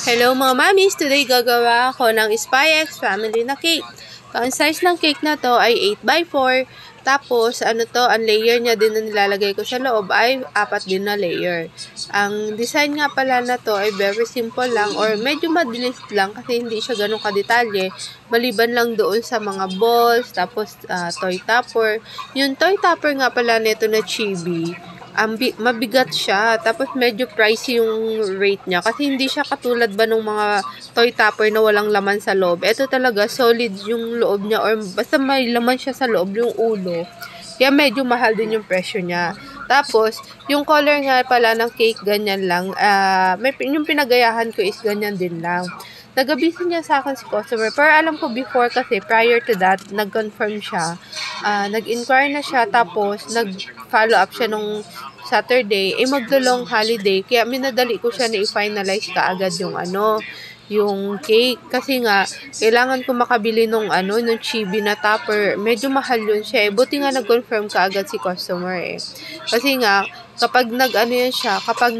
Hello mga mamis! Today gagawa ako ng SpyX family na cake. So, ang size ng cake na to ay 8x4. Tapos, ang layer niya din na nilalagay ko sa loob ay 4 din na layer. Ang design nga pala na to ay very simple lang or medyo madilis lang kasi hindi siya ganun kadetalye. Maliban lang doon sa mga balls, tapos toy topper. Yung toy topper nga pala nito na chibi. Mabigat siya, tapos medyo pricey yung rate niya kasi hindi siya katulad ba ng mga toy topper na walang laman sa loob. Ito talaga solid yung loob niya or basta may laman siya sa loob, yung ulo. Kaya medyo mahal din yung presyo niya. Tapos, yung color nga pala ng cake, ganyan lang. Yung pinagayahan ko is ganyan din lang. Nag-abisi niya sa akin si customer. Pero alam ko before kasi, prior to that, nag-confirm siya. Nag-inquire na siya, tapos nag-follow up siya nung Saturday. Maglo-long holiday. Kaya minadali ko siya na i-finalize kaagad yung cake. Kasi nga, kailangan ko makabili nung chibi na topper. Medyo mahal yun siya. Buti nga nag-confirm kaagad si customer Kasi nga, kapag kapag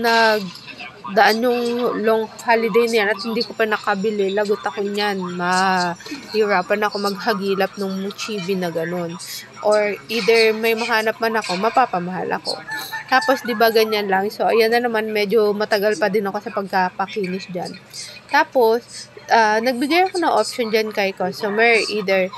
daan yung long holiday niyan at hindi ko pa nakabili, lagot ako niyan. Mahirapan ako maghagilap ng chibi na ganun. Or either may mahanap man ako, mapapamahal ako. Tapos, di ba ganyan lang? So, ayan na naman, medyo matagal pa din ako sa pagkapakinis dyan. Tapos, nagbigay ako ng option dyan kay customer. Either,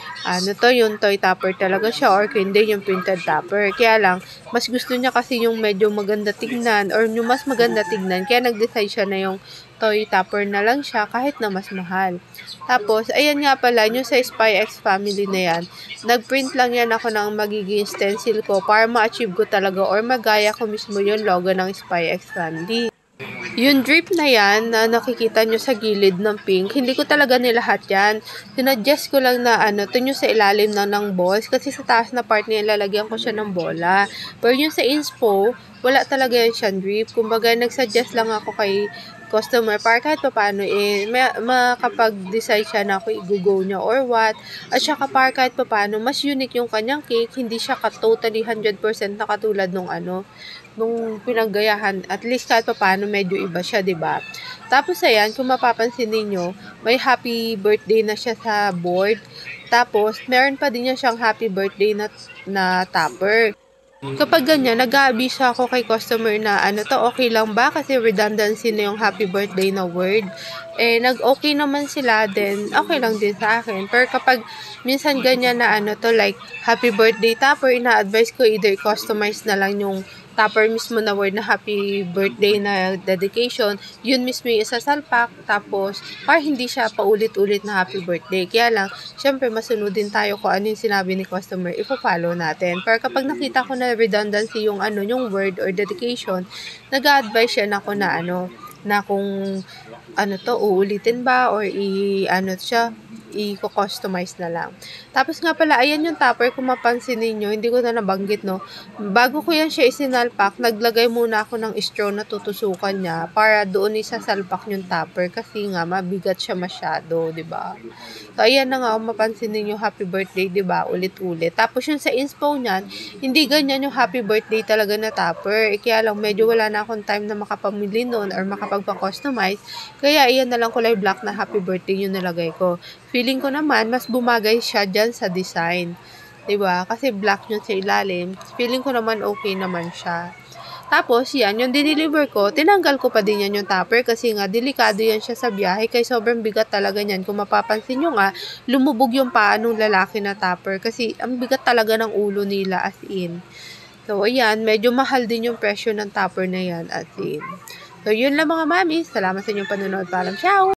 yung toy topper talaga siya or hindi yung printed topper. Kaya lang, mas gusto niya kasi yung medyo maganda tignan or yung mas maganda tignan. Kaya nag-decide siya na yung toy topper na lang siya kahit na mas mahal. Tapos, ayan nga pala, yung sa SpyX family na yan, nag-print lang yan ako ng magiging stencil ko para ma-achieve ko talaga or magaya ko mismo yung logo ng SpyX family. Yung drip na yan na nakikita nyo sa gilid ng pink, hindi ko talaga nilahat yan. Sinuggest ko lang na ito nyo sa ilalim ng balls kasi sa taas na part niya lalagyan ko siya ng bola. Pero yung sa inspo, wala talaga yan siyang drip. Kumbaga, nagsuggest lang ako kay customer para kahit paano makapag-decide siya na ako i-go niya or what. At saka para kahit paano mas unique yung kanyang cake, hindi siya totally 100% na katulad nung pinaggayahan. At least kahit paano medyo iba siya, 'di ba? Tapos ayan, kung mapapansin niyo, may happy birthday na siya sa board. Tapos meron pa din niya siyang happy birthday na topper. Kapag ganyan, nag-aabisa ako kay customer na okay lang ba? Kasi redundancy na yung happy birthday na word. Nag-okay naman sila, then okay lang din sa akin. Pero kapag minsan ganyan na like happy birthday topper, ina-advise ko either customize na lang yung topper mismo na word na happy birthday na dedication, yun mismo yung isasalpak, tapos para hindi siya paulit-ulit na happy birthday. Kaya lang, syempre masunod din tayo kung ano yung sinabi ni customer, ipo-follow natin. Pero kapag nakita ko na redundancy yung yung word or dedication, nag-a-advise siya na ako na kung uulitin ba or i-customize na lang. Tapos nga pala, ayan yung topper, kung mapansin ninyo, hindi ko na nabanggit, no? Bago ko yan siya isinalpak, naglagay muna ako ng straw na tutusukan niya para doon isasalpak yung topper kasi nga mabigat siya masyado, 'di ba? So, ayan na nga, kung mapansin ninyo, happy birthday, 'di ba? Ulit-ulit. Tapos yung sa inspo niyan, hindi ganyan yung happy birthday talaga na topper. Kaya lang, medyo wala na akong time na makapamili nun or makapagpa-customize. Kaya, ayan na lang kulay black na happy birthday yung nilagay ko. Feeling ko naman, mas bumagay siya dyan sa design. 'Di ba? Kasi black yun sa ilalim. Feeling ko naman okay naman siya. Tapos, yan, yung dineliver ko, tinanggal ko pa din yan yung topper kasi nga, delikado yan siya sa biyahe kaya sobrang bigat talaga yan. Kung mapapansin nyo nga, lumubog yung paa ng lalaki na topper kasi ang bigat talaga ng ulo nila as in. So, ayan, medyo mahal din yung presyo ng topper na yan as in. So, yun lang mga mami. Salamat sa inyong panonood. Paalam, ciao!